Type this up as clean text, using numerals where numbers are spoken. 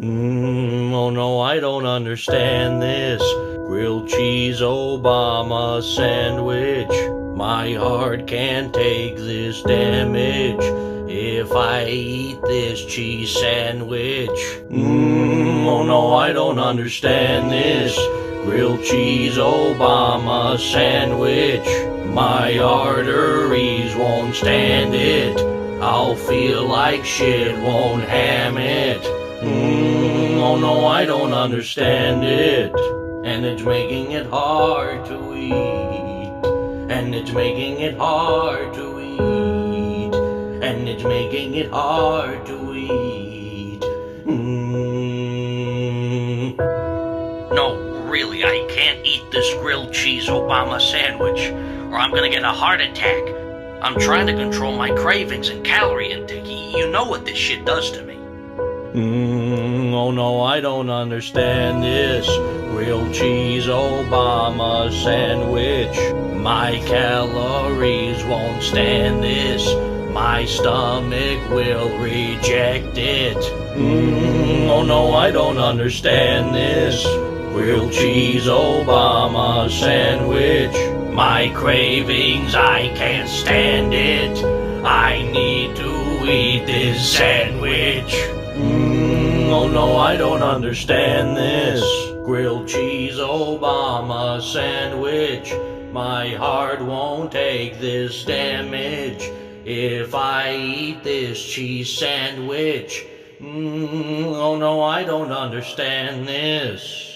Oh no, I don't understand this. Grilled cheese Obama sandwich. My heart can't take this damage if I eat this cheese sandwich. Oh no, I don't understand this. Grilled cheese Obama sandwich. My arteries won't stand it. I'll feel like shit, won't ham it. Oh no, I don't understand it. And it's making it hard to eat. And it's making it hard to eat. And it's making it hard to eat. No, really, I can't eat this grilled cheese Obama sandwich, or I'm gonna get a heart attack. I'm trying to control my cravings and calorie intake. You know what this shit does to me. Oh no, I don't understand this. Grilled cheese Obama sandwich. My calories won't stand this. My stomach will reject it. Oh no, I don't understand this. Grilled cheese Obama sandwich. My cravings, I can't stand it. I need to eat this sandwich. Oh no, I don't understand this. Grilled cheese Obama sandwich. My heart won't take this damage if I eat this cheese sandwich. Oh no, I don't understand this.